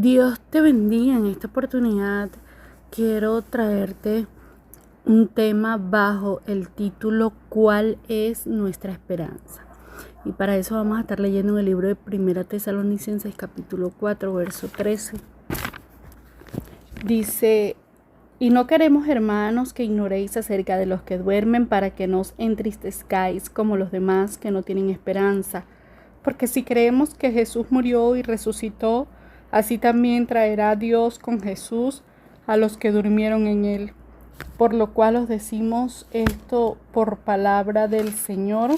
Dios te bendiga. En esta oportunidad quiero traerte un tema bajo el título ¿Cuál es nuestra esperanza? Y para eso vamos a estar leyendo en el libro de 1 Tesalonicenses capítulo 4, verso 13. Dice: y no queremos, hermanos, que ignoréis acerca de los que duermen, para que no os entristezcáis como los demás que no tienen esperanza. Porque si creemos que Jesús murió y resucitó, así también traerá Dios con Jesús a los que durmieron en él. Por lo cual os decimos esto por palabra del Señor,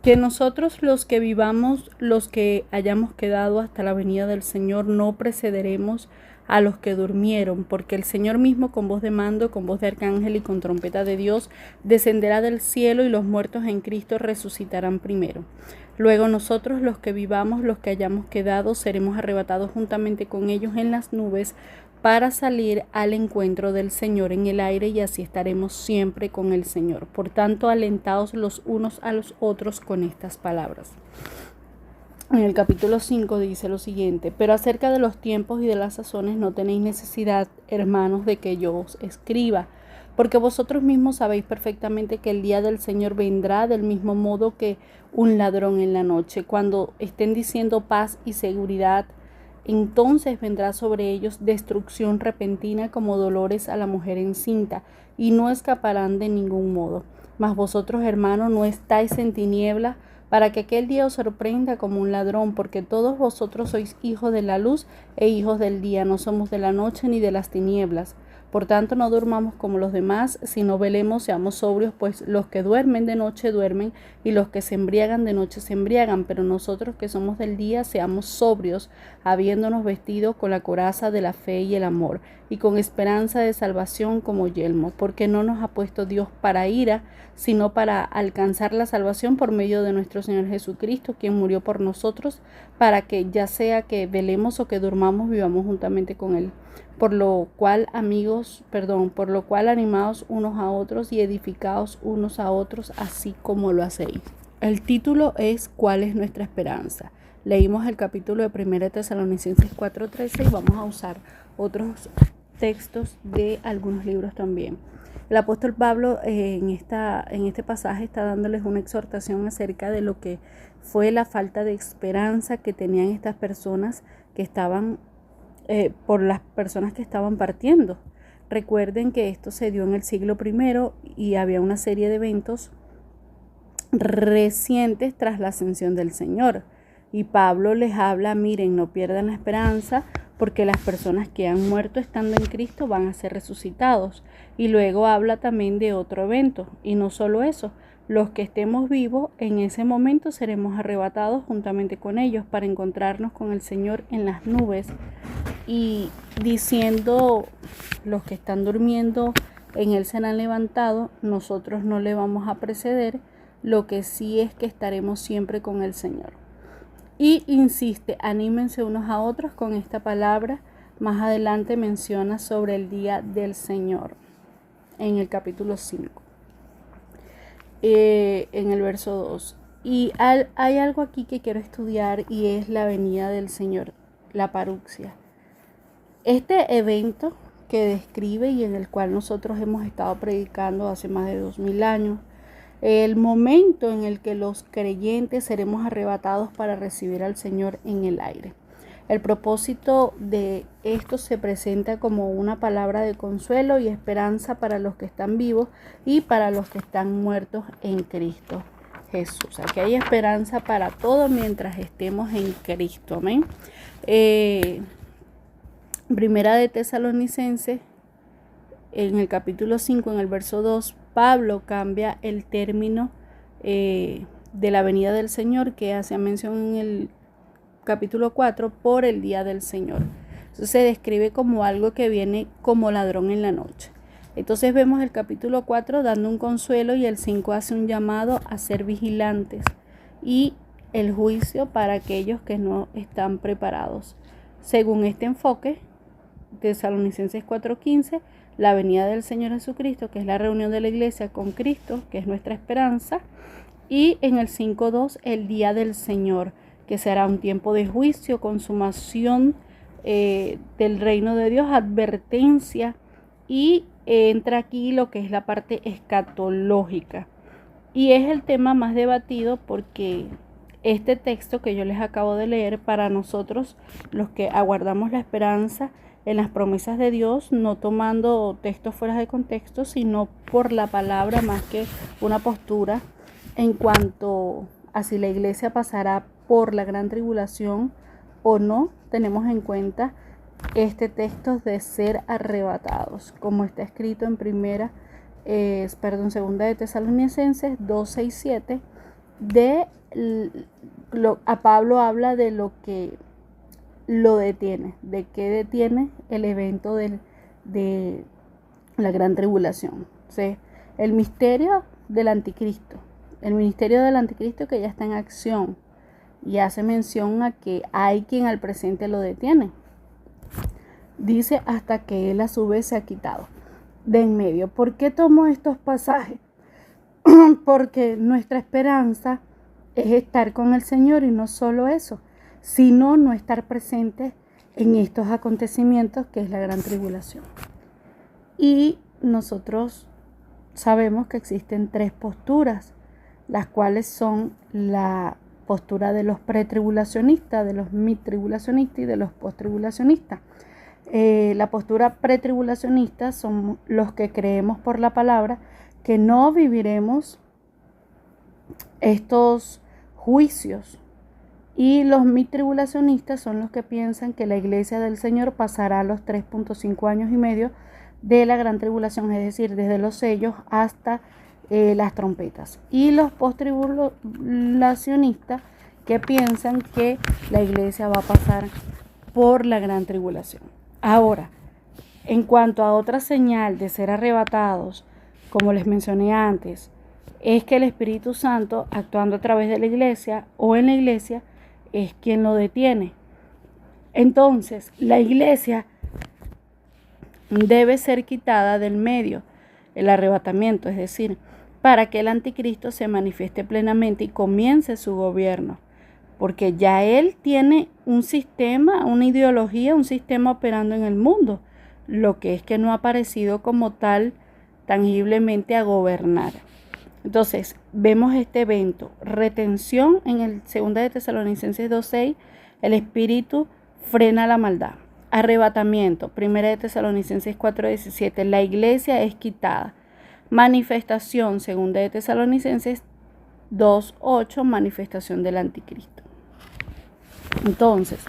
que nosotros los que vivamos, los que hayamos quedado hasta la venida del Señor, no precederemos a los que durmieron, porque el Señor mismo, con voz de mando, con voz de arcángel y con trompeta de Dios, descenderá del cielo, y los muertos en Cristo resucitarán primero. Luego nosotros, los que vivamos, los que hayamos quedado, seremos arrebatados juntamente con ellos en las nubes, para salir al encuentro del Señor en el aire, y así estaremos siempre con el Señor. Por tanto, alentaos los unos a los otros con estas palabras. En el capítulo 5 dice lo siguiente: pero acerca de los tiempos y de las sazones no tenéis necesidad, hermanos, de que yo os escriba, porque vosotros mismos sabéis perfectamente que el día del Señor vendrá del mismo modo que un ladrón en la noche. Cuando estén diciendo paz y seguridad, entonces vendrá sobre ellos destrucción repentina, como dolores a la mujer encinta, y no escaparán de ningún modo. Mas vosotros, hermanos, no estáis en tinieblas, para que aquel día os sorprenda como un ladrón, porque todos vosotros sois hijos de la luz e hijos del día, no somos de la noche ni de las tinieblas. Por tanto, no durmamos como los demás, sino velemos, seamos sobrios, pues los que duermen de noche duermen, y los que se embriagan de noche se embriagan. Pero nosotros que somos del día, seamos sobrios, habiéndonos vestido con la coraza de la fe y el amor, y con esperanza de salvación como yelmo, porque no nos ha puesto Dios para ira, sino para alcanzar la salvación por medio de nuestro Señor Jesucristo, quien murió por nosotros, para que ya sea que velemos o que durmamos, vivamos juntamente con Él. Por lo cual, animaos unos a otros y edificaos unos a otros, así como lo hacéis. El título es ¿Cuál es nuestra esperanza? Leímos el capítulo de 1 Tesalonicenses 4:13 y vamos a usar otros textos de algunos libros también. El apóstol Pablo en este pasaje está dándoles una exhortación acerca de lo que fue la falta de esperanza que tenían estas personas que estaban por las personas que estaban partiendo. Recuerden que esto se dio en el siglo I y había una serie de eventos recientes tras la ascensión del Señor. Y Pablo les habla: miren, no pierdan la esperanza, porque las personas que han muerto estando en Cristo van a ser resucitados. Y luego habla también de otro evento, y no solo eso: los que estemos vivos en ese momento seremos arrebatados juntamente con ellos para encontrarnos con el Señor en las nubes. Y diciendo, los que están durmiendo en Él serán levantados, nosotros no le vamos a preceder, lo que sí es que estaremos siempre con el Señor. Y insiste: anímense unos a otros con esta palabra. Más adelante menciona sobre el día del Señor en el capítulo 5, en el verso 2. Y hay algo aquí que quiero estudiar, y es la venida del Señor, la paruxia. Este evento que describe y en el cual nosotros hemos estado predicando hace más de 2000 años, el momento en el que los creyentes seremos arrebatados para recibir al Señor en el aire. El propósito de esto se presenta como una palabra de consuelo y esperanza para los que están vivos y para los que están muertos en Cristo Jesús. Aquí hay esperanza para todos mientras estemos en Cristo. Amén. Primera de Tesalonicenses, en el capítulo 5, en el verso 2, Pablo cambia el término de la venida del Señor, que hace mención en el capítulo 4, por el día del Señor. Eso se describe como algo que viene como ladrón en la noche. Entonces vemos el capítulo 4 dando un consuelo, y el 5 hace un llamado a ser vigilantes y el juicio para aquellos que no están preparados. Según este enfoque, Tesalonicenses 4:15, la venida del Señor Jesucristo, que es la reunión de la iglesia con Cristo, que es nuestra esperanza, y en el 5:2, el día del Señor, que será un tiempo de juicio, consumación del reino de Dios, advertencia, y entra aquí lo que es la parte escatológica. Y es el tema más debatido porque este texto que yo les acabo de leer, para nosotros, los que aguardamos la esperanza en las promesas de Dios, no tomando textos fuera de contexto, sino por la palabra más que una postura en cuanto a si la iglesia pasará por la gran tribulación o no, tenemos en cuenta este texto de ser arrebatados, como está escrito en segunda de Tesalonicenses 2:6-7, a Pablo habla de lo que lo detiene, de qué detiene el evento de la gran tribulación. ¿Sí? El misterio del anticristo, el ministerio del anticristo que ya está en acción, y hace mención a que hay quien al presente lo detiene. Dice hasta que él a su vez se ha quitado de en medio. ¿Por qué tomo estos pasajes? Porque nuestra esperanza es estar con el Señor, y no solo eso, sino no estar presentes en estos acontecimientos que es la gran tribulación. Y nosotros sabemos que existen 3 posturas, las cuales son la postura de los pretribulacionistas, de los midtribulacionistas y de los posttribulacionistas. La postura pretribulacionista son los que creemos por la palabra que no viviremos estos juicios, y los midtribulacionistas son los que piensan que la iglesia del Señor pasará los 3.5 años y medio de la gran tribulación, es decir, desde los sellos hasta las trompetas. Y los posttribulacionistas que piensan que la iglesia va a pasar por la gran tribulación. Ahora, en cuanto a otra señal de ser arrebatados, como les mencioné antes, es que el Espíritu Santo, actuando a través de la iglesia o en la iglesia, es quien lo detiene. Entonces, la iglesia debe ser quitada del medio, el arrebatamiento, es decir, para que el anticristo se manifieste plenamente y comience su gobierno, porque ya él tiene un sistema, una ideología, un sistema operando en el mundo, lo que es que no ha aparecido como tal tangiblemente a gobernar. Entonces, vemos este evento, retención en el 2 de Tesalonicenses 2:6, el espíritu frena la maldad. Arrebatamiento, 1 de Tesalonicenses 4:17, la iglesia es quitada. Manifestación, 2 de Tesalonicenses 2:8, manifestación del anticristo. Entonces,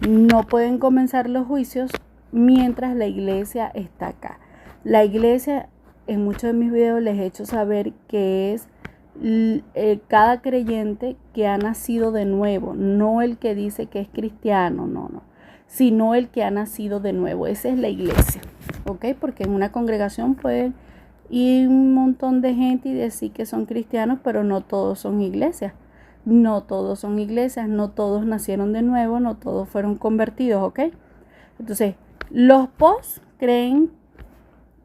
no pueden comenzar los juicios mientras la iglesia está acá. La iglesia, en muchos de mis videos les he hecho saber que es cada creyente que ha nacido de nuevo, no el que dice que es cristiano, no, sino el que ha nacido de nuevo. Esa es la iglesia, ¿ok? Porque en una congregación puede ir un montón de gente y decir que son cristianos, pero no todos son iglesias. No todos son iglesias, no todos nacieron de nuevo, no todos fueron convertidos, ¿ok? Entonces, los post creen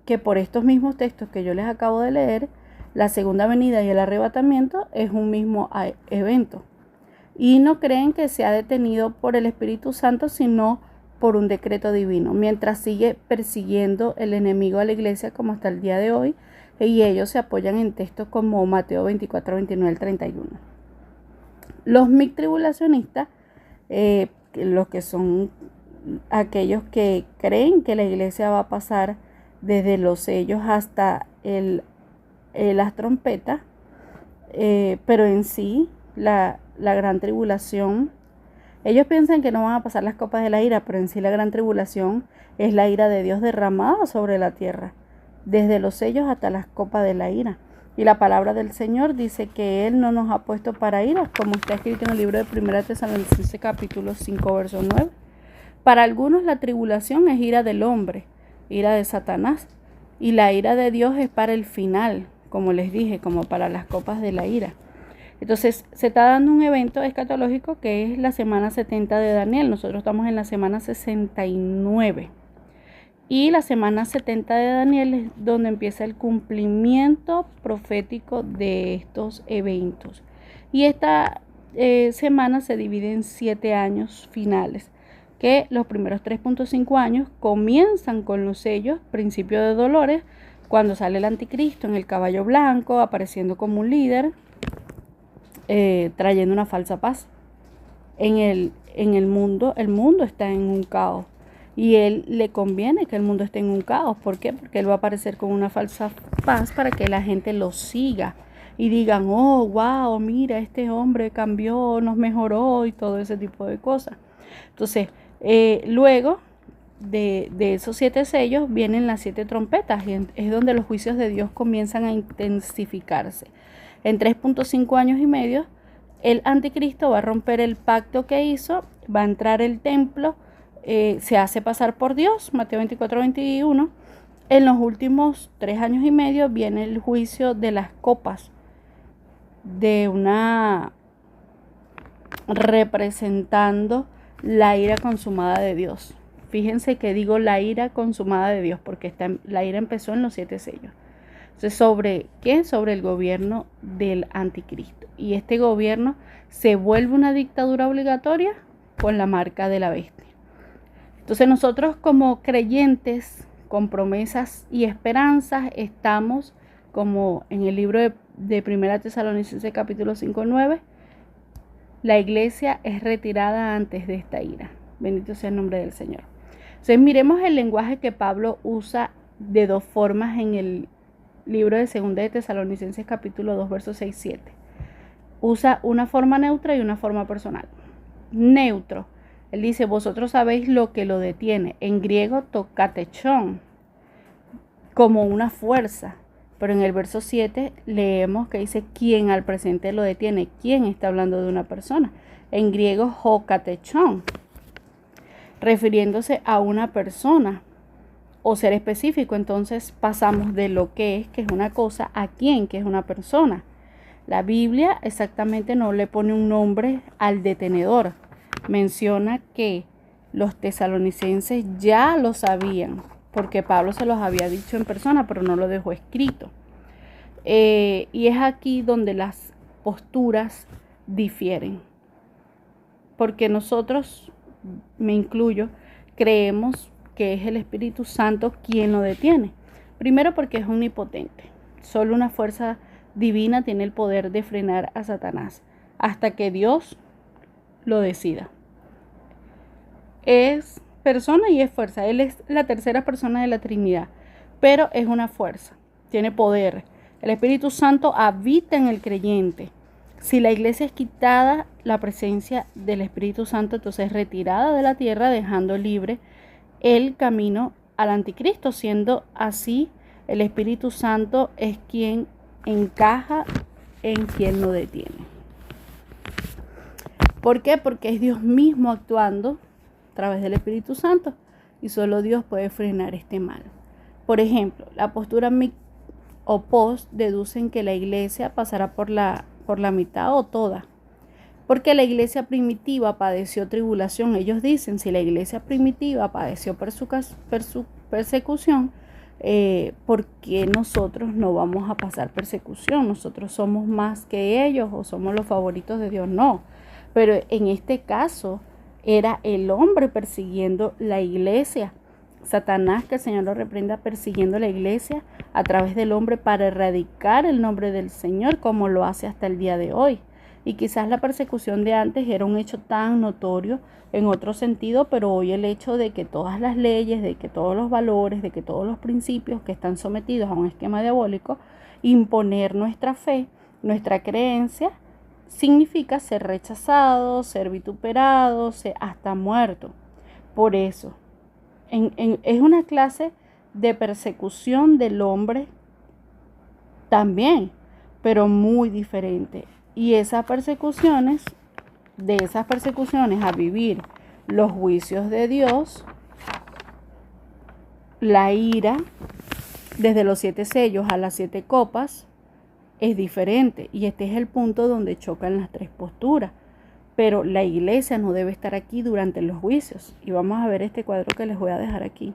que por estos mismos textos que yo les acabo de leer, la segunda venida y el arrebatamiento es un mismo evento. Y no creen que sea detenido por el Espíritu Santo, sino por un decreto divino, mientras sigue persiguiendo el enemigo a la iglesia como hasta el día de hoy, y ellos se apoyan en textos como Mateo 24, 29 al 31. Los midtribulacionistas, los que son aquellos que creen que la iglesia va a pasar desde los sellos hasta las trompetas, pero en sí la gran tribulación, ellos piensan que no van a pasar las copas de la ira, pero en sí la gran tribulación es la ira de Dios derramada sobre la tierra, desde los sellos hasta las copas de la ira. Y la palabra del Señor dice que Él no nos ha puesto para ira, como está escrito en el libro de 1 Tesalonicenses capítulo 5, verso 9. Para algunos la tribulación es ira del hombre, ira de Satanás, y la ira de Dios es para el final, como les dije, como para las copas de la ira. Entonces, se está dando un evento escatológico que es la semana 70 de Daniel. Nosotros estamos en la semana 69. Y la semana 70 de Daniel es donde empieza el cumplimiento profético de estos eventos. Y esta semana se divide en 7 años finales, que los primeros 3.5 años comienzan con los sellos, principio de dolores, cuando sale el anticristo en el caballo blanco, apareciendo como un líder, trayendo una falsa paz. En el mundo está en un caos. Y él le conviene que el mundo esté en un caos. ¿Por qué? Porque él va a aparecer con una falsa paz para que la gente lo siga y digan, oh, wow, mira, este hombre cambió, nos mejoró y todo ese tipo de cosas. Entonces, luego de esos 7 sellos vienen las 7 trompetas y es donde los juicios de Dios comienzan a intensificarse. En 3.5 años y medio, el anticristo va a romper el pacto que hizo, va a entrar al templo, se hace pasar por Dios, Mateo 24:21. En los últimos 3 años y medio viene el juicio de las copas, de una representando la ira consumada de Dios. Fíjense que digo la ira consumada de Dios porque la ira empezó en los 7 sellos. Entonces, ¿sobre qué? Sobre el gobierno del anticristo. Y este gobierno se vuelve una dictadura obligatoria con la marca de la bestia. Entonces nosotros como creyentes con promesas y esperanzas estamos como en el libro de 1 Tesalonicenses capítulo 5:9. La iglesia es retirada antes de esta ira. Bendito sea el nombre del Señor. Entonces miremos el lenguaje que Pablo usa de 2 formas en el libro de 2 de Tesalonicenses capítulo 2 versos 6-7. Usa una forma neutra y una forma personal. Neutro. Él dice, vosotros sabéis lo que lo detiene. En griego, tokatechon, como una fuerza. Pero en el verso 7 leemos que dice, ¿quién al presente lo detiene? ¿Quién está hablando de una persona? En griego, hokatechon, refiriéndose a una persona o ser específico. Entonces pasamos de lo que es una cosa, a quién, que es una persona. La Biblia exactamente no le pone un nombre al detenedor. Menciona que los tesalonicenses ya lo sabían, porque Pablo se los había dicho en persona, pero no lo dejó escrito. Y es aquí donde las posturas difieren. Porque nosotros, me incluyo, creemos que es el Espíritu Santo quien lo detiene. Primero porque es omnipotente. Solo una fuerza divina tiene el poder de frenar a Satanás hasta que Dios lo decida. Es persona y es fuerza. Él es la tercera persona de la Trinidad, pero es una fuerza, tiene poder. El Espíritu Santo habita en el creyente. Si la iglesia es quitada la presencia del Espíritu Santo, entonces es retirada de la tierra, dejando libre el camino al anticristo. Siendo así, el Espíritu Santo es quien encaja en quien lo detiene. ¿Por qué? Porque es Dios mismo actuando a través del Espíritu Santo y solo Dios puede frenar este mal. Por ejemplo, la postura mic o post deducen que la iglesia pasará por la mitad o toda, porque la iglesia primitiva padeció tribulación. Ellos dicen, si la iglesia primitiva padeció persecución, ¿por qué nosotros no vamos a pasar persecución? ¿Nosotros somos más que ellos o somos los favoritos de Dios? No, pero en este caso era el hombre persiguiendo la iglesia. Satanás, que el Señor lo reprenda, persiguiendo la iglesia a través del hombre para erradicar el nombre del Señor, como lo hace hasta el día de hoy. Y quizás la persecución de antes era un hecho tan notorio en otro sentido, pero hoy el hecho de que todas las leyes, de que todos los valores, de que todos los principios que están sometidos a un esquema diabólico, imponer nuestra fe, nuestra creencia, significa ser rechazado, ser vituperado, ser hasta muerto. Por eso, es una clase de persecución del hombre también, pero muy diferente. Y de esas persecuciones a vivir los juicios de Dios, la ira, desde los 7 sellos a las 7 copas, es diferente. Y este es el punto donde chocan las 3 posturas. Pero la iglesia no debe estar aquí durante los juicios. Y vamos a ver este cuadro que les voy a dejar aquí.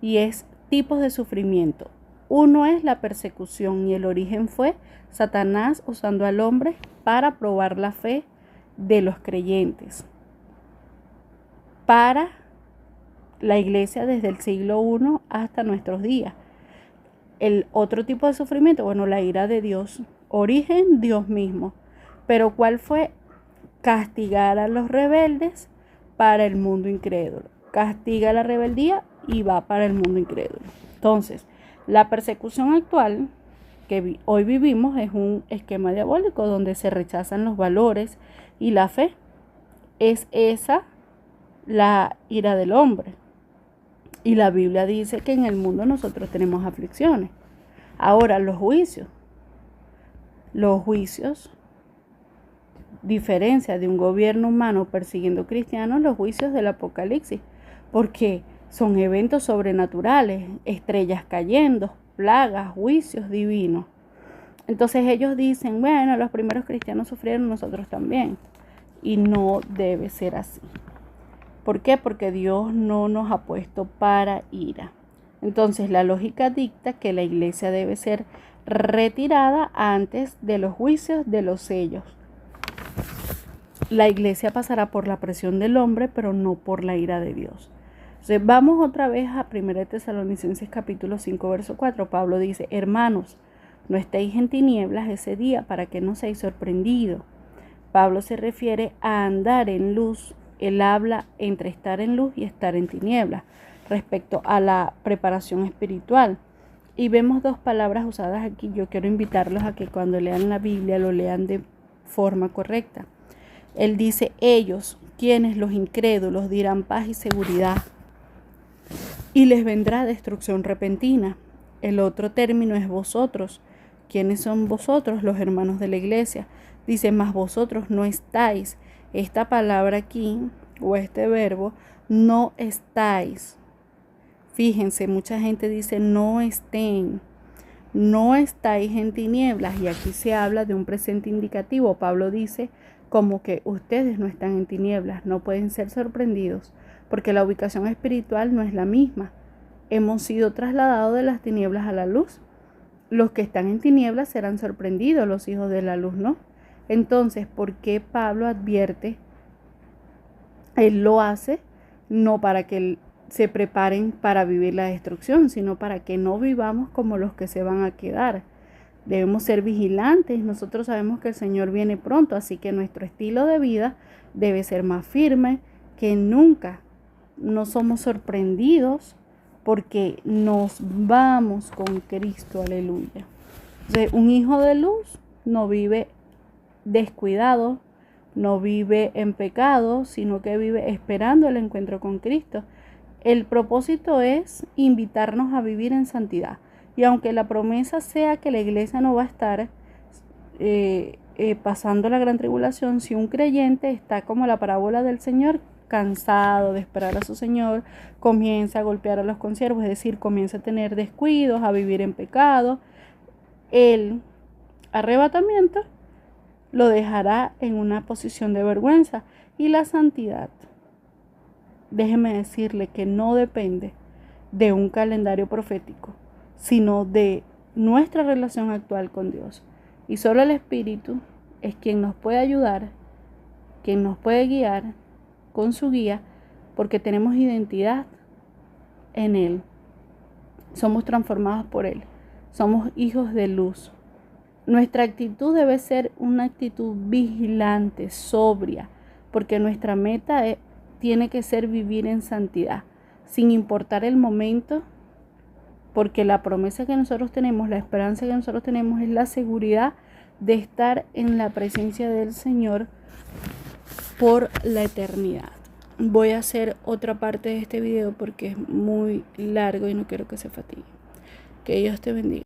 Y es tipos de sufrimiento. Uno es la persecución y el origen fue Satanás usando al hombre para probar la fe de los creyentes, para la iglesia desde el siglo I hasta nuestros días. El otro tipo de sufrimiento, bueno, la ira de Dios, origen Dios mismo. Pero ¿cuál fue? Castigar a los rebeldes para el mundo incrédulo. Castiga la rebeldía y va para el mundo incrédulo. Entonces, la persecución actual que hoy vivimos es un esquema diabólico donde se rechazan los valores y la fe. Es esa la ira del hombre. Y la Biblia dice que en el mundo nosotros tenemos aflicciones. Ahora, los juicios, diferencia de un gobierno humano persiguiendo cristianos, los juicios del Apocalipsis, porque son eventos sobrenaturales, estrellas cayendo, plagas, juicios divinos. Entonces ellos dicen, bueno, los primeros cristianos sufrieron, nosotros también. Y no debe ser así. ¿Por qué? Porque Dios no nos ha puesto para ira. Entonces la lógica dicta que la iglesia debe ser retirada antes de los juicios de los sellos. La iglesia pasará por la presión del hombre, pero no por la ira de Dios. Entonces vamos otra vez a 1 Tesalonicenses capítulo 5, verso 4. Pablo dice, hermanos, no estéis en tinieblas ese día para que no seáis sorprendidos. Pablo se refiere a andar en luz. Él habla entre estar en luz y estar en tinieblas respecto a la preparación espiritual. Y vemos dos palabras usadas aquí. Yo quiero invitarlos a que cuando lean la Biblia lo lean de forma correcta. Él dice, ellos, quienes los incrédulos, dirán paz y seguridad, y les vendrá destrucción repentina. El otro término es vosotros. ¿Quiénes son vosotros? Los hermanos de la iglesia. Dice, mas vosotros no estáis. Esta palabra aquí, o este verbo, no estáis. Fíjense, mucha gente dice no estén. No estáis en tinieblas. Y aquí se habla de un presente indicativo. Pablo dice como que ustedes no están en tinieblas. No pueden ser sorprendidos porque la ubicación espiritual no es la misma. Hemos sido trasladados de las tinieblas a la luz. Los que están en tinieblas serán sorprendidos, los hijos de la luz no. Entonces, ¿por qué Pablo advierte? Él lo hace no para que se preparen para vivir la destrucción, sino para que no vivamos como los que se van a quedar. Debemos ser vigilantes. Nosotros sabemos que el Señor viene pronto, así que nuestro estilo de vida debe ser más firme que nunca. No somos sorprendidos porque nos vamos con Cristo, aleluya. Entonces, un hijo de luz no vive descuidado, no vive en pecado, sino que vive esperando el encuentro con Cristo. El propósito es invitarnos a vivir en santidad. Y aunque la promesa sea que la iglesia no va a estar pasando la gran tribulación, si un creyente está como la parábola del Señor, cansado de esperar a su Señor, comienza a golpear a los consiervos, es decir, comienza a tener descuidos, a vivir en pecado, el arrebatamiento lo dejará en una posición de vergüenza. Y la santidad, déjeme decirle que no depende de un calendario profético, sino de nuestra relación actual con Dios. Y solo el Espíritu es quien nos puede ayudar, quien nos puede guiar con su guía, porque tenemos identidad en Él. Somos transformados por Él. Somos hijos de luz. Nuestra actitud debe ser una actitud vigilante, sobria, porque nuestra meta tiene que ser vivir en santidad, sin importar el momento, porque la promesa que nosotros tenemos, la esperanza que nosotros tenemos es la seguridad de estar en la presencia del Señor por la eternidad. Voy a hacer otra parte de este video porque es muy largo y no quiero que se fatigue. Que Dios te bendiga.